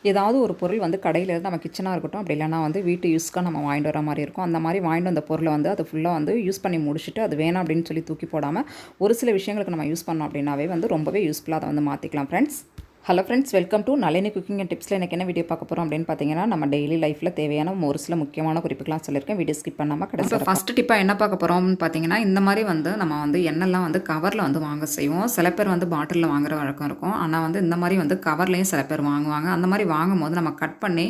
ஏதாவது ஒரு பொருள் வந்து கடையிலேருந்து நம்ம கிச்சனாக இருக்கட்டும், அப்படி இல்லைனா வந்து வீட்டு யூஸ்க்காக நம்ம வாங்கிட்டு வர மாதிரி இருக்கும். அந்த மாதிரி வாங்கிட்டு வந்த பொருளை வந்து அது ஃபுல்லாக வந்து யூஸ் பண்ணி முடிச்சுட்டு அது வேணாம் அப்படின்னு சொல்லி தூக்கி போடாமல் ஒரு சில விஷயங்களுக்கு நம்ம யூஸ் பண்ணோம் அப்படின்னாவே வந்து ரொம்பவே யூஸ்ஃபுல்லாக அதை வந்து மாற்றிக்கலாம் friends. Hello friends, welcome to Nalini cooking and டிப்ஸில் எனக்கு என்ன வீடியோ பார்க்க போகிறோம் அப்படின்னு பார்த்தீங்கன்னா, நம்ம டெய்லி லைஃப்பில் தேவையான ஒரு சில முக்கியமான குறிப்புகளாம் சொல்லியிருக்கேன். வீடியோ ஸ்கிப் பண்ணாமல் கடைசி ஃபஸ்ட்டு டிப்பாக என்ன பார்க்க போகிறோம்னு பார்த்தீங்கன்னா, இந்த மாதிரி வந்து நம்ம வந்து எண்ணெய்லாம் வந்து கவரில் வந்து வாங்க செய்வோம். சில பேர் வந்து பாட்டிலில் வாங்குற வழக்கம் இருக்கும். ஆனால் வந்து இந்த மாதிரி வந்து கவர்லேயும் சில பேர் வாங்குவாங்க. அந்த மாதிரி வாங்கும்போது நம்ம கட் பண்ணி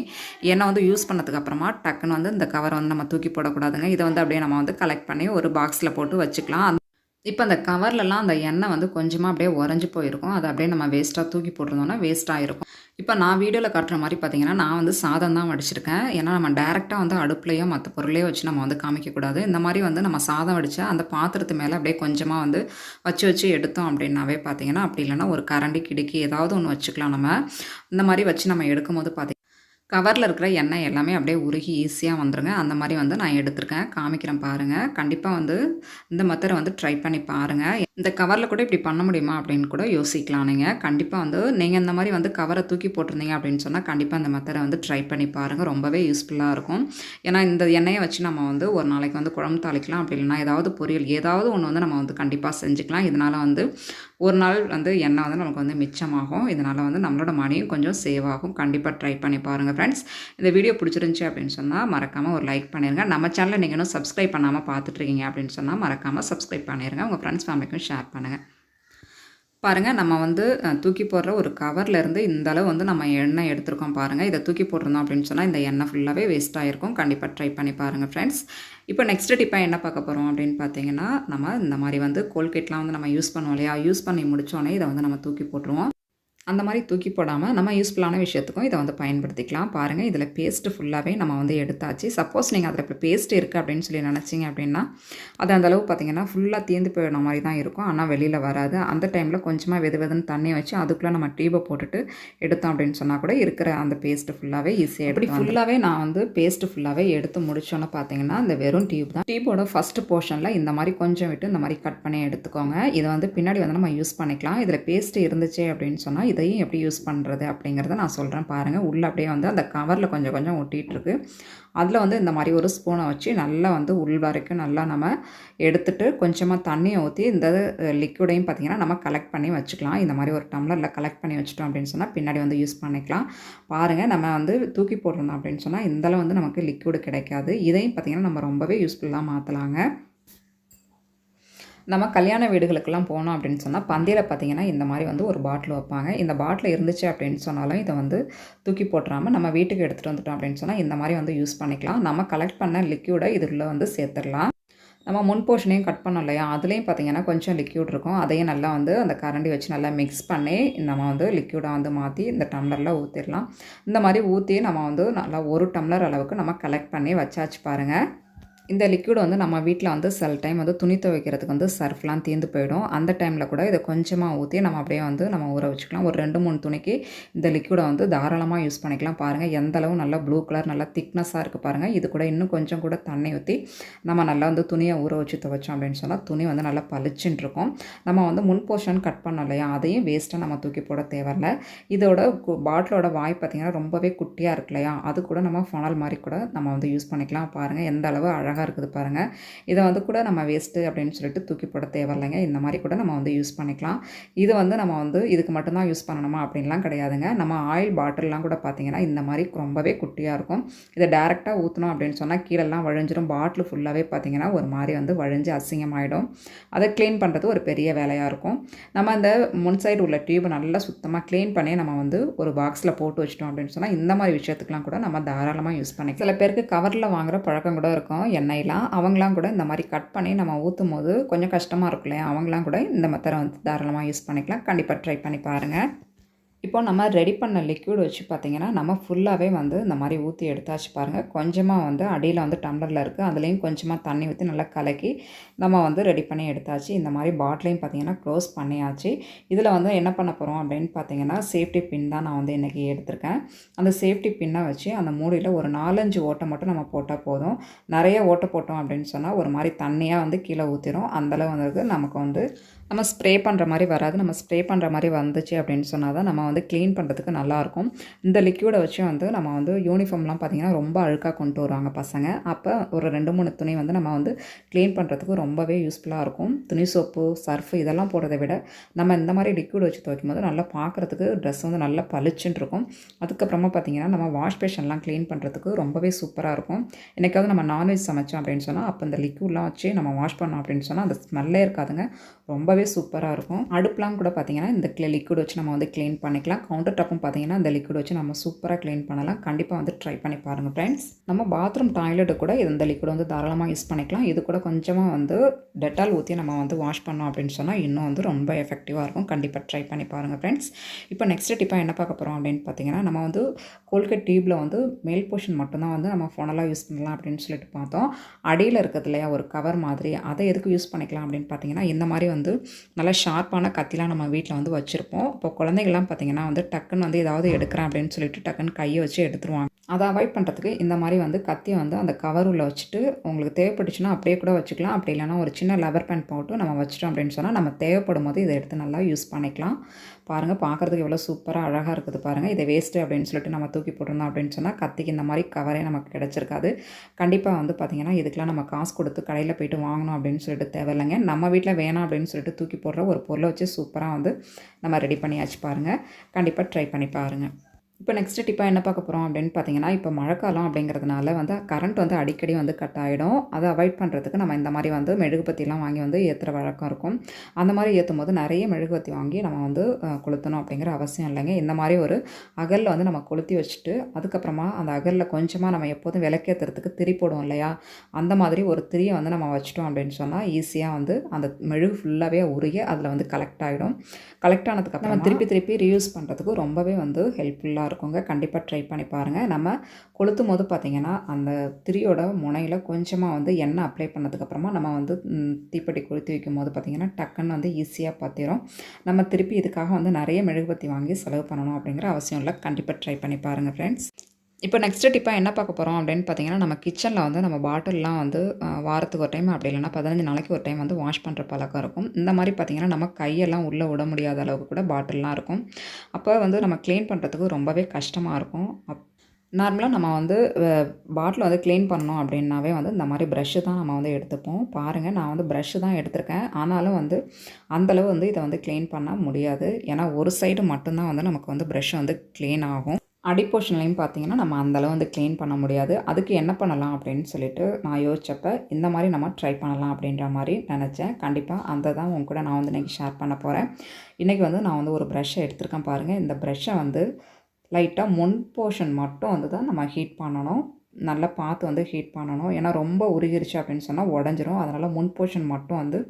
எண்ணெய் வந்து யூஸ் பண்ணதுக்கு அப்புறமா டக்குன்னு வந்து இந்த கவரை வந்து நம்ம தூக்கி போடக்கூடாதுங்க. இதை வந்து அப்படியே நம்ம வந்து கலெக்ட் பண்ணி ஒரு பாக்ஸில் போட்டு வச்சுக்கலாம். இப்போ அந்த கவர்லலாம் அந்த எண்ணெய் வந்து கொஞ்சமாக அப்படியே உறைஞ்சி போயிருக்கும். அதை அப்படியே நம்ம வேஸ்ட்டாக தூக்கி போட்டிருந்தோம்னா வேஸ்ட் ஆகிருக்கும். இப்போ நான் வீடியோவில் காட்டுற மாதிரி பார்த்தீங்கன்னா, நான் வந்து சாதம் தான் வடிச்சிருக்கேன். ஏன்னா நம்ம டேரெக்டாக வந்து அடுப்புலையோ மற்ற பொருளையோ வச்சு நம்ம வந்து காமிக்கக்கூடாது. இந்த மாதிரி வந்து நம்ம சாதம் வடித்தா அந்த பாத்திரத்து மேலே அப்படியே கொஞ்சமாக வந்து வச்சு எடுத்தோம் அப்படின்னாவே பார்த்தீங்கன்னா, அப்படி இல்லைன்னா ஒரு கரண்டி கிடுக்கி ஏதாவது ஒன்று வச்சுக்கலாம். நம்ம இந்த மாதிரி வச்சு நம்ம எடுக்கும்போது பார்த்தீங்கன்னா கவரில் இருக்கிற எண்ணெய் எல்லாமே அப்படியே உருகி ஈஸியாக வந்துருங்க. அந்த மாதிரி வந்து நான் எடுத்திருக்கேன், காமிக்கிறேன் பாருங்கள். கண்டிப்பாக வந்து இந்த மெத்தடை வந்து ட்ரை பண்ணி பாருங்கள். இந்த கவரில் கூட இப்படி பண்ண முடியுமா அப்படின்னு கூட யோசிக்கலாம் நீங்கள். கண்டிப்பாக வந்து நீங்கள் இந்த மாதிரி வந்து கவரை தூக்கி போட்டிருந்தீங்க அப்படின்னு சொன்னால் கண்டிப்பாக இந்த மெத்தடை வந்து ட்ரை பண்ணி பாருங்கள். ரொம்பவே யூஸ்ஃபுல்லாக இருக்கும். ஏன்னா இந்த எண்ணெயை வச்சு நம்ம வந்து ஒரு நாளைக்கு வந்து குழம்பு தாளிக்கலாம், அப்படி இல்லைனா ஏதாவது பொரியல் ஏதாவது ஒன்று வந்து நம்ம வந்து கண்டிப்பாக செஞ்சுக்கலாம். இதனால் வந்து ஒரு நாள் வந்து எண்ணெய் வந்து நமக்கு வந்து மிச்சமாகும். இதனால் வந்து நம்மளோட மணியும் கொஞ்சம் சேவ் ஆகும். கண்டிப்பாக ட்ரை பண்ணி பாருங்கள் ஃப்ரெண்ட்ஸ். இந்த வீடியோ பிடிச்சிருந்துச்சி அப்படின்னு சொன்னால் மறக்காமல் ஒரு லைக் பண்ணிடுங்க. நம்ம சேனலை நீங்கள் இன்னும் சப்ஸ்கிரைப் பண்ணாமல் பார்த்துட்ருக்கீங்க அப்படின்னு சொன்னால் மறக்காமல் சப்ஸ்கிரைப் பண்ணிடுங்க. உங்கள் ஃப்ரெண்ட்ஸ் ஃபேமிலிக்கும் ஷேர் பண்ணுங்கள். பாருங்கள், நம்ம வந்து தூக்கி போடுற ஒரு கவர்லேருந்து இந்தளவு வந்து நம்ம எண்ணெய் எடுத்துருக்கோம் பாருங்கள். இதை தூக்கி போட்டிருந்தோம் அப்படின்னு சொன்னால் இந்த எண்ணெய் ஃபுல்லாகவே வேஸ்ட் ஆகிருக்கும். கண்டிப்பாக ட்ரை பண்ணி பாருங்கள் ஃப்ரெண்ட்ஸ். இப்போ நெக்ஸ்ட் டிப்பாக என்ன பார்க்க போகிறோம் அப்படின்னு பார்த்தீங்கன்னா, நம்ம இந்த மாதிரி வந்து கோல்கேட்லாம் வந்து நம்ம யூஸ் பண்ணுவோம் இல்லையா, யூஸ் பண்ணி முடித்தோடனே இதை வந்து நம்ம தூக்கி போட்டுருவோம். அந்த மாதிரி தூக்கி போடாமல் நம்ம யூஸ்ஃபுல்லான விஷயத்துக்கும் இதை வந்து பயன்படுத்திக்கலாம். பாருங்கள், இதில் பேஸ்ட்டு ஃபுல்லாகவே நம்ம வந்து எடுத்தாச்சு. சப்போஸ் நீங்கள் அதில் இப்போ பேஸ்ட் இருக்குது அப்படின்னு சொல்லி நினச்சிங்க அப்படின்னா, அது அந்தளவு பார்த்திங்கன்னா ஃபுல்லாக தீர்ந்து போயிடுற மாதிரி தான் இருக்கும். ஆனால் வெளியில் வராது. அந்த டைமில் கொஞ்சமாக வெதுன்னு தண்ணி வச்சு அதுக்குள்ளே நம்ம டியூபை போட்டுட்டு எடுத்தோம் அப்படின்னு சொன்னால் கூட இருக்கிற அந்த பேஸ்ட்டு ஃபுல்லாகவே ஈஸியாக எப்படி ஃபுல்லாகவே நான் வந்து பேஸ்ட்டு ஃபுல்லாகவே எடுத்து முடிச்சோன்னு பார்த்தீங்கன்னா, இந்த வெறும் டியூப் தான். டியூபோட ஃபஸ்ட்டு போர்ஷனில் இந்த மாதிரி கொஞ்சம் விட்டு இந்த மாதிரி கட் பண்ணி எடுத்துக்கோங்க. இதை வந்து பின்னாடி வந்து நம்ம யூஸ் பண்ணிக்கலாம். இதில் பேஸ்ட்டு இருந்துச்சு அப்படின்னு சொன்னால் இதையும் எப்படி யூஸ் பண்ணுறது அப்படிங்கிறத நான் சொல்கிறேன் பாருங்கள். உள்ளே அப்படியே வந்து அந்த கவரில் கொஞ்சம் கொஞ்சம் ஒட்டிகிட்ருக்கு. அதில் வந்து இந்த மாதிரி ஒரு ஸ்பூனை வச்சு நல்லா வந்து உள் வரைக்கும் நல்லா நம்ம எடுத்துகிட்டு கொஞ்சமாக தண்ணியை ஊற்றி இந்த லிக்விடையும் பார்த்திங்கன்னா நம்ம கலெக்ட் பண்ணி வச்சுக்கலாம். இந்த மாதிரி ஒரு டம்ளரில் கலெக்ட் பண்ணி வச்சுட்டோம் அப்படின்னு சொன்னால் பின்னாடி வந்து யூஸ் பண்ணிக்கலாம். பாருங்கள், நம்ம வந்து தூக்கி போடணும் அப்படின்னு சொன்னால் இந்தளவு வந்து நமக்கு லிக்விடு கிடைக்காது. இதையும் பார்த்திங்கன்னா நம்ம ரொம்பவே யூஸ்ஃபுல்லாக மாற்றலாங்க. நம்ம கல்யாண வீடுகளுக்கெல்லாம் போனோம் அப்படின்னு சொன்னால் பந்தியில் பார்த்திங்கன்னா இந்த மாதிரி வந்து ஒரு பாட்டில் வைப்பாங்க. இந்த பாட்டில் இருந்துச்சு அப்படின்னு சொன்னாலும் இதை வந்து தூக்கி போட்டுறாமல் நம்ம வீட்டுக்கு எடுத்துகிட்டு வந்துட்டோம் அப்படின்னு சொன்னால் இந்த மாதிரி வந்து யூஸ் பண்ணிக்கலாம். நம்ம கலெக்ட் பண்ண லிக்யூடை இதுக்குள்ளே வந்து சேர்த்துடலாம். நம்ம முன் போர்ஷனையும் கட் பண்ணோம் இல்லையா, அதுலேயும் பார்த்திங்கன்னா கொஞ்சம் லிக்யூட் இருக்கும். அதையும் நல்லா வந்து அந்த கரண்டி வச்சு நல்லா மிக்ஸ் பண்ணி நம்ம வந்து லிக்யூடை வந்து மாற்றி இந்த டம்ளரில் ஊற்றிடலாம். இந்த மாதிரி ஊற்றி நம்ம வந்து நல்லா 1 டம்ளர் அளவுக்கு நம்ம கலெக்ட் பண்ணி வச்சாச்சு பாருங்கள். இந்த லிக்விட் வந்து நம்ம வீட்டில் வந்து சில டைம் வந்து துணி துவைக்கிறதுக்கு வந்து சர்ஃப்லாம் தீர்ந்து போயிடும். அந்த டைமில் கூட இதை கொஞ்சமாக ஊற்றி நம்ம அப்படியே வந்து நம்ம ஊற வச்சுக்கலாம். ஒரு 2-3 துணிக்கு இந்த லிக்விடை வந்து தாராளமாக யூஸ் பண்ணிக்கலாம். பாருங்கள், எந்த அளவு நல்லா ப்ளூ கலர் நல்லா திக்னஸாக இருக்குது பாருங்கள். இது கூட இன்னும் கொஞ்சம் கூட தண்ணி ஊற்றி நம்ம நல்லா வந்து துணியை ஊற வச்சு துவைச்சோம் அப்படின்னு சொன்னால் துணி வந்து நல்லா பளிச்சுன்னு இருக்கும். நம்ம வந்து முன் போர்ஷன் கட் பண்ணோம் இல்லையா, அதையும் வேஸ்ட்டாக நம்ம தூக்கி போட தேவையில்லை. இதோட பாட்டிலோட வாய் பார்த்திங்கன்னா ரொம்பவே குட்டியாக இருக்கு இல்லையா, அது கூட நம்ம ஃபனல் மாதிரி கூட நம்ம வந்து யூஸ் பண்ணிக்கலாம். பாருங்கள் எந்த அளவு அழகாக இருக்குது பாருங்கள். இதை வந்து கூட நம்ம வேஸ்ட்டு அப்படின்னு சொல்லிட்டு தூக்கி போட தேவையில்லைங்க. இந்த மாதிரி கூட நம்ம வந்து யூஸ் பண்ணிக்கலாம். இது வந்து நம்ம வந்து இதுக்கு மட்டும்தான் யூஸ் பண்ணணுமா அப்படின்லாம் கிடையாதுங்க. நம்ம ஆயில் பாட்டில்லாம் கூட பார்த்திங்கன்னா இந்த மாதிரி ரொம்பவே குட்டியாக இருக்கும். இதை டேரெக்டாக ஊற்றணும் அப்படின்னு சொன்னால் கீழெல்லாம் வழிஞ்சிடும். பாட்டில் ஃபுல்லாகவே பார்த்திங்கன்னா ஒரு மாதிரி வந்து வழிஞ்சு அசிங்கமாயிடும். அதை க்ளீன் பண்ணுறது ஒரு பெரிய வேலையாக இருக்கும். நம்ம அந்த முன் சைடு உள்ள டியூபை நல்லா சுத்தமாக க்ளீன் பண்ணி நம்ம வந்து ஒரு பாக்ஸில் போட்டு வச்சிட்டோம் அப்படின்னு சொன்னால் இந்த மாதிரி விஷயத்துக்குலாம் கூட நம்ம தாராளமாக யூஸ் பண்ணிக்கலாம். சில பேருக்கு கவரில் வாங்குகிற பழக்கம் கூட இருக்கும் எண்ணெயெலாம். அவங்களாம் கூட இந்த மாதிரி கட் பண்ணி நம்ம ஊற்றும் போது கொஞ்சம் கஷ்டமாக இருக்கும் இல்லையா, அவங்களாம் கூட இந்த மெத்தடை வந்து தாராளமாக யூஸ் பண்ணிக்கலாம். கண்டிப்பாக ட்ரை பண்ணி பாருங்கள். இப்போ நம்ம ரெடி பண்ண லிக்விட் வச்சு பார்த்திங்கன்னா நம்ம ஃபுல்லாகவே வந்து இந்த மாதிரி ஊற்றி எடுத்தாச்சு பாருங்கள். கொஞ்சமாக வந்து அடியில் வந்து டம்ளரில் இருக்குது, அதுலேயும் கொஞ்சமாக தண்ணி ஊற்றி நல்லா கலக்கி நம்ம வந்து ரெடி பண்ணி எடுத்தாச்சு. இந்த மாதிரி பாட்டிலையும் பார்த்திங்கன்னா க்ளோஸ் பண்ணியாச்சு. இதில் வந்து என்ன பண்ண போகிறோம் அப்படின்னு பார்த்திங்கன்னா சேஃப்டி பின் தான் நான் வந்து இன்றைக்கி எடுத்திருக்கேன். அந்த சேஃப்டி பின்னை வச்சு அந்த மூடியில் ஒரு 4-5 ஓட்டை மட்டும் நம்ம போட்டால் போதும். நிறைய ஓட்டை போட்டோம் அப்படின்னு சொன்னால் ஒரு மாதிரி தண்ணியாக வந்து கீழே ஊற்றிடும். அந்தளவு வந்து நமக்கு வந்து நம்ம ஸ்ப்ரே பண்ணுற மாதிரி வராது. நம்ம ஸ்ப்ரே பண்ணுற மாதிரி வந்துச்சு அப்படின்னு சொன்னால் தான் நம்ம வந்து க்ளீன் பண்ணுறதுக்கு நல்லாயிருக்கும். இந்த லிக்யூடை வச்சு வந்து நம்ம வந்து யூனிஃபார்ம்லாம் பார்த்திங்கன்னா ரொம்ப அழுக்காக கொண்டு வருவாங்க பசங்க. அப்போ ஒரு 2-3 துணி வந்து நம்ம வந்து க்ளீன் பண்ணுறதுக்கு ரொம்பவே யூஸ்ஃபுல்லாக இருக்கும். துணி சோப்பு, சர்ஃபு இதெல்லாம் போடுறத விட நம்ம இந்த மாதிரி லிக்யூட் வச்சு துவைக்கும் போது நல்லா பார்க்குறதுக்கு ட்ரெஸ் வந்து நல்லா பளிச்சுன்னு இருக்கும். அதுக்கப்புறமா பார்த்திங்கன்னா நம்ம வாஷ் பேஷன்லாம் க்ளீன் பண்ணுறதுக்கு ரொம்பவே சூப்பராக இருக்கும். என்றைக்காவது நம்ம நான்வெஜ் சமைச்சோம் அப்படின்னு சொன்னால் அப்போ இந்த லிக்யூட்லாம் வச்சு நம்ம வாஷ் பண்ணோம் அப்படின்னு சொன்னால் அந்த ஸ்மெல்லே இருக்காதுங்க. ரொம்பவே சூப்பராக இருக்கும். அடுப்புலாம் கூட பார்த்திங்கன்னா இந்த லிக்விட் வச்சு நம்ம வந்து க்ளீன் பண்ணிக்கலாம். கவுண்டர் டாப்பும் பார்த்திங்கன்னா இந்த லிக்விட் வச்சு நம்ம சூப்பராக க்ளீன் பண்ணலாம். கண்டிப்பாக வந்து ட்ரை பண்ணி பாருங்கள் ஃப்ரெண்ட்ஸ். நம்ம பாத்ரூம் டாய்லெட்டு கூட இந்த லிக்விட் வந்து தாராளமாக யூஸ் பண்ணிக்கலாம். இது கூட கொஞ்சமாக வந்து டெட்டால் ஊற்றி நம்ம வந்து வாஷ் பண்ணோம் அப்படின்னு சொன்னால் இன்னும் வந்து ரொம்ப எஃபெக்டிவாக இருக்கும். கண்டிப்பாக ட்ரை பண்ணி பாருங்கள் ஃப்ரெண்ட்ஸ். இப்போ நெக்ஸ்ட் டிப்பாக என்ன பார்க்க போகிறோம் அப்படின்னு பார்த்திங்கன்னா நம்ம வந்து கோல்கேட் டியூப்பில் வந்து மேல் போர்ஷன் மட்டும்தான் வந்து நம்ம ஃபோனெல்லாம் யூஸ் பண்ணலாம் அப்படின்னு சொல்லிட்டு பார்த்தோம். அடியில் இருக்கிறது இல்லையா ஒரு கவர் மாதிரி, அதை எதுக்கு யூஸ் பண்ணிக்கலாம் அப்படின்னு பார்த்தீங்கன்னா இந்த மாதிரி வந்து நல்லா ஷார்ப்பான கத்திலாம் நம்ம வீட்டில் வந்து வச்சுருப்போம். இப்போ குழந்தைகள்லாம் பார்த்திங்கன்னா வந்து டக்குன்னு வந்து ஏதாவது எடுக்கிறேன் அப்படின்னு சொல்லிட்டு டக்குன்னு கையை வச்சு எடுத்துருவாங்க. அதை அவாய்ட் பண்ணுறதுக்கு இந்த மாதிரி வந்து கத்தியை வந்து அந்த கவர் உள்ள வச்சுட்டு உங்களுக்கு தேவைப்பட்டுச்சுன்னா அப்படியே கூட வச்சுக்கலாம். அப்படி இல்லைனா ஒரு சின்ன லப்பர் பேண்ட் போட்டு நம்ம வச்சிட்டோம் அப்படின்னு சொன்னால் நம்ம தேவைப்படும் போது இதை எடுத்து நல்லா யூஸ் பண்ணிக்கலாம். பாருங்கள், பார்க்குறதுக்கு எவ்வளோ சூப்பராக அழகாக இருக்குது பாருங்கள். இதை வேஸ்ட்டு அப்படின்னு சொல்லிட்டு நம்ம தூக்கி போட்டிருந்தோம் அப்படின்னு சொன்னால் கத்திக்கு இந்த மாதிரி கவரே நமக்கு கிடச்சிருக்காது. கண்டிப்பாக வந்து பார்த்திங்கன்னா இதுக்கெலாம் நம்ம காசு கொடுத்து கடையில் போய்ட்டு வாங்கணும் அப்படின்னு சொல்லிட்டு தேவையில்லைங்க. நம்ம வீட்டில் வேணாம் அப்படின்னு சொல்லிட்டு தூக்கி போடுற ஒரு பொருளை வச்சு சூப்பராக வந்து நம்ம ரெடி பண்ணியாச்சு பாருங்கள். கண்டிப்பாக ட்ரை பண்ணி பாருங்கள். இப்போ நெக்ஸ்ட் டிப்பாக என்ன பார்க்க போகிறோம் அப்படின்னு பார்த்தீங்கன்னா இப்போ மழைக்காலம் அப்படிங்கிறதுனால வந்து கரண்ட் வந்து அடிக்கடி வந்து கட் ஆகிடும். அதை அவாய்ட் பண்ணுறதுக்கு நம்ம இந்த மாதிரி வந்து மெழுகுபத்திலாம் வாங்கி வந்து ஏற்றுற வழக்கம் இருக்கும். அந்த மாதிரி ஏற்றும் போது நிறைய மெழுகுபத்தி வாங்கி நம்ம வந்து கொளுத்தணும் அப்படிங்கிற அவசியம் இல்லைங்க. இந்த மாதிரி ஒரு அகலில் வந்து நம்ம கொளுத்தி வச்சுட்டு அதுக்கப்புறமா அந்த அகலில் கொஞ்சமாக நம்ம எப்போதும் விளக்கேற்றுறதுக்கு திரி போடுவோம் இல்லையா, அந்த மாதிரி ஒரு திரியை வந்து நம்ம வச்சிட்டோம் அப்படின்னு சொன்னால் ஈஸியாக வந்து அந்த மெழுகு ஃபுல்லாகவே உருகி அதில் வந்து கலெக்ட் ஆகிடும். கலெக்ட் ஆனதுக்கப்புறம் நம்ம திருப்பி ரீயூஸ் பண்ணுறதுக்கு ரொம்பவே வந்து ஹெல்ப்ஃபுல்லாக இருக்குங்க. கண்டிப்பாக ட்ரை பண்ணி பாருங்கள். நம்ம கொளுத்தும் போது பார்த்திங்கன்னா அந்த திரியோட முனையில் கொஞ்சமாக வந்து எண்ணெய் அப்ளை பண்ணதுக்கப்புறமா நம்ம வந்து தீப்பெட்டி கொளுத்தி வைக்கும் போது பார்த்திங்கன்னா டக்குன்னு வந்து ஈஸியாக பார்த்திரும். நம்ம திருப்பி இதுக்காக வந்து நிறைய மெழுகுபத்தி வாங்கி செலவு பண்ணணும் அப்படிங்கிற அவசியம் இல்லை. கண்டிப்பாக ட்ரை பண்ணி பாருங்கள் ஃப்ரெண்ட்ஸ். இப்போ நெக்ஸ்ட் டிப்பாக என்ன பார்க்க போகிறோம் அப்படின்னு பார்த்தீங்கன்னா நம்ம கிச்சனில் வந்து நம்ம பாட்டில்லாம் வந்து வாரத்துக்கு ஒரு டைம் அப்படி இல்லைனா 15 நாளைக்கு ஒரு டைம் வந்து வாஷ் பண்ணுற பழக்கம் இருக்கும். இந்த மாதிரி பார்த்திங்கன்னா நம்ம கையெல்லாம் உள்ளே விட முடியாத அளவுக்கு கூட பாட்டில்லாம் இருக்கும். அப்போ வந்து நம்ம க்ளீன் பண்ணுறதுக்கு ரொம்பவே கஷ்டமாக இருக்கும். நார்மலாக நம்ம வந்து பாட்டில் வந்து க்ளீன் பண்ணோம் அப்படின்னாவே வந்து இந்த மாதிரி ப்ரஷ்ஷு தான் நம்ம வந்து எடுத்துப்போம். பாருங்கள், நான் வந்து ப்ரஷ்ஷு தான் எடுத்திருக்கேன். ஆனாலும் வந்து அந்தளவு வந்து இதை வந்து க்ளீன் பண்ண முடியாது. ஏன்னா ஒரு சைடு மட்டும்தான் வந்து நமக்கு வந்து ப்ரஷ் வந்து க்ளீன் ஆகும். அடிப்போர்ஷன்லையும் பார்த்திங்கன்னா நம்ம அந்தளவு வந்து க்ளீன் பண்ண முடியாது. அதுக்கு என்ன பண்ணலாம் அப்படின்னு சொல்லிட்டு நான் யோசிச்சப்போ இந்த மாதிரி நம்ம ட்ரை பண்ணலாம் அப்படின்ற மாதிரி நினச்சேன். கண்டிப்பாக அந்த தான் உங்க கூட நான் வந்து இன்றைக்கி ஷேர் பண்ண போகிறேன். இன்றைக்கி வந்து நான் வந்து ஒரு ப்ரஷ்ஷை எடுத்திருக்கேன் பாருங்கள். இந்த ப்ரஷ்ஷை வந்து லைட்டாக முன் போர்ஷன் மட்டும் வந்து தான் நம்ம ஹீட் பண்ணணும். நல்லா பார்த்து வந்து ஹீட் பண்ணணும். ஏன்னா ரொம்ப உருகிருச்சு அப்படின்னு சொன்னால் உடஞ்சிரும். அதனால் முன் போர்ஷன் மட்டும் வந்து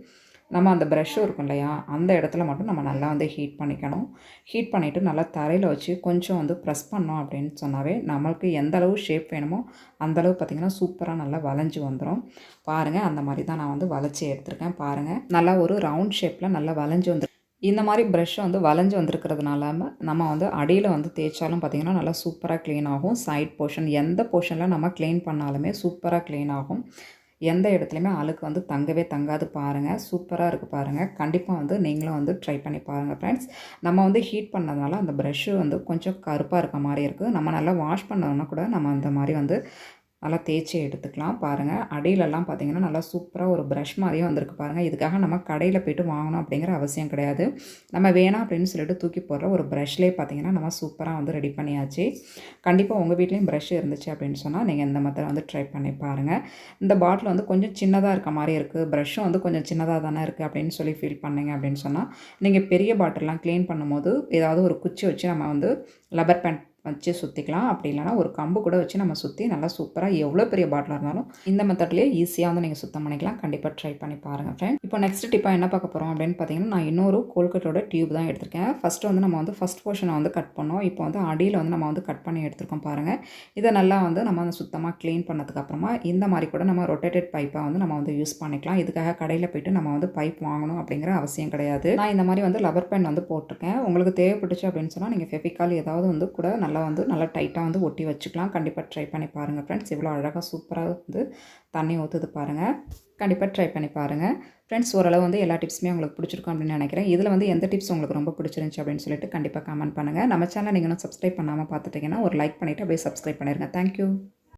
நம்ம அந்த ப்ரஷ்ஷும் இருக்கும் இல்லையா, அந்த இடத்துல மட்டும் நம்ம நல்லா வந்து ஹீட் பண்ணிக்கணும். ஹீட் பண்ணிவிட்டு நல்லா தரையில் வச்சு கொஞ்சம் வந்து ப்ரெஸ் பண்ணோம் அப்படின்னு சொன்னாவே நம்மளுக்கு எந்த அளவு ஷேப் வேணுமோ அந்தளவு பார்த்திங்கன்னா சூப்பராக நல்லா வளைஞ்சு வந்துடும். பாருங்கள், அந்த மாதிரி தான் நான் வந்து வளைச்சி எடுத்திருக்கேன். பாருங்கள், நல்லா ஒரு ரவுண்ட் ஷேப்பில் நல்லா வளைஞ்சு வந்து இந்த மாதிரி ப்ரஷ் வந்து வளைஞ்சு வந்திருக்கிறதுனால நம்ம வந்து அடியில் வந்து தேய்ச்சாலும் பார்த்திங்கன்னா நல்லா சூப்பராக க்ளீன் ஆகும். சைட் போர்ஷன் எந்த போர்ஷனில் நம்ம க்ளீன் பண்ணாலுமே சூப்பராக க்ளீன் ஆகும். எந்த இடத்துலையுமே அழுக்கு வந்து தங்கவே தங்காது. பாருங்கள், சூப்பராக இருக்குது பாருங்கள். கண்டிப்பாக வந்து நீங்களும் வந்து ட்ரை பண்ணி பாருங்கள் ஃப்ரெண்ட்ஸ். நம்ம வந்து ஹீட் பண்ணதுனால அந்த ப்ரஷ்ஷு வந்து கொஞ்சம் கருப்பாக இருக்க மாதிரி இருக்குது. நம்ம நல்லா வாஷ் பண்ணோன்னா கூட நம்ம அந்த மாதிரி வந்து நல்லா தேய்ச்சி எடுத்துக்கலாம். பாருங்கள், அடியிலெல்லாம் பார்த்திங்கன்னா நல்லா சூப்பராக ஒரு ப்ரஷ் மாதிரியும் வந்திருக்கு பாருங்கள். இதுக்காக நம்ம கடையில் போய்ட்டு வாங்கணும் அப்படிங்கிற அவசியம் கிடையாது. நம்ம வேணாம் அப்படின்னு சொல்லிட்டு தூக்கி போடுற ஒரு ப்ரஷ்லேயே பார்த்திங்கன்னா நம்ம சூப்பராக வந்து ரெடி பண்ணியாச்சு. கண்டிப்பாக உங்கள் வீட்லேயும் ப்ரஷ் இருந்துச்சு அப்படின்னு சொன்னால் நீங்கள் இந்த மெத்தட் வந்து ட்ரை பண்ணி பாருங்கள். இந்த பாட்டில் வந்து கொஞ்சம் சின்னதாக இருக்க மாதிரி இருக்குது, ப்ரஷ்ஷும் வந்து கொஞ்சம் சின்னதாக தானே இருக்குது அப்படின்னு சொல்லி ஃபீல் பண்ணிங்க அப்படின்னு சொன்னால் நீங்கள் பெரிய பாட்டில்லாம் க்ளீன் பண்ணும்போது ஏதாவது ஒரு குச்சி வச்சு நம்ம வந்து லப்பர் பேண்ட் வச்சு சுற்றிக்கலாம். அப்படி இல்லைனா ஒரு கம்பு கூட வச்சு நம்ம சுற்றி நல்லா சூப்பராக எவ்வளோ பெரிய பாட்டிலாக இருந்தாலும் இந்த மெத்தட்லேயே ஈஸியாக வந்து நீங்கள் சுத்தம் பண்ணிக்கலாம். கண்டிப்பாக ட்ரை பண்ணி பாருங்கள் ஃப்ரெண்ட். இப்போ நெக்ஸ்ட் டிப்பாக என்ன பார்க்க போகிறோம் அப்படின்னு பார்த்தீங்கன்னா நான் இன்னொரு கோல்கேட்டோட டியூப் தான் எடுத்திருக்கேன். ஃபஸ்ட்டு வந்து நம்ம வந்து ஃபஸ்ட் போர்ஷனை வந்து கட் பண்ணோம். இப்போ வந்து அடியில் வந்து நம்ம வந்து கட் பண்ணி எடுத்துருக்கோம் பாருங்கள். இதை நல்லா வந்து நம்ம வந்து சுத்தமாக க்ளீன் பண்ணதுக்கப்புறமா இந்த மாதிரி கூட நம்ம ரொட்டேட்டட் பைப்பை வந்து நம்ம வந்து யூஸ் பண்ணிக்கலாம். இதுக்காக கடையில் போய்ட்டு நம்ம வந்து பைப் வாங்கணும் அப்படிங்கிற அவசியம் கிடையாது. நான் இந்த மாதிரி வந்து லப்பர் பேண்ட் வந்து போட்டிருக்கேன். உங்களுக்கு தேவைப்பட்டுச்சு அப்படின்னு சொன்னால் நீங்கள் ஃபெவிகால் ஏதாவது வந்து கூட நல்லா டைட்டாக வந்து ஒட்டி வச்சுக்கலாம். கண்டிப்பாக ட்ரை பண்ணி பாருங்கள் ஃப்ரெண்ட்ஸ். இவ்வளோ அழகாக சூப்பராக வந்து தண்ணி ஊற்றுது பாருங்கள். கண்டிப்பாக ட்ரை பண்ணி பாருங்கள் ஃப்ரெண்ட்ஸ். ஓரளவு வந்து எல்லா டிப்ஸுமே உங்களுக்கு பிடிச்சிருக்கும் அப்படின்னு நினைக்கிறேன். இதில் வந்து எந்த டிப்ஸ் உங்களுக்கு ரொம்ப பிடிச்சிருந்துச்சி அப்படின்னு சொல்லிட்டு கண்டிப்பாக கமெண்ட் பண்ணுங்கள். நம்ம சேனலை நீங்கள் இன்னும் சப்ஸ்கிரைப் பண்ணாமல் பார்த்துட்டிங்கன்னா ஒரு லைக் பண்ணிவிட்டு அப்படியே சப்ஸ்கிரைப் பண்ணிடுங்க. தேங்க்யூ.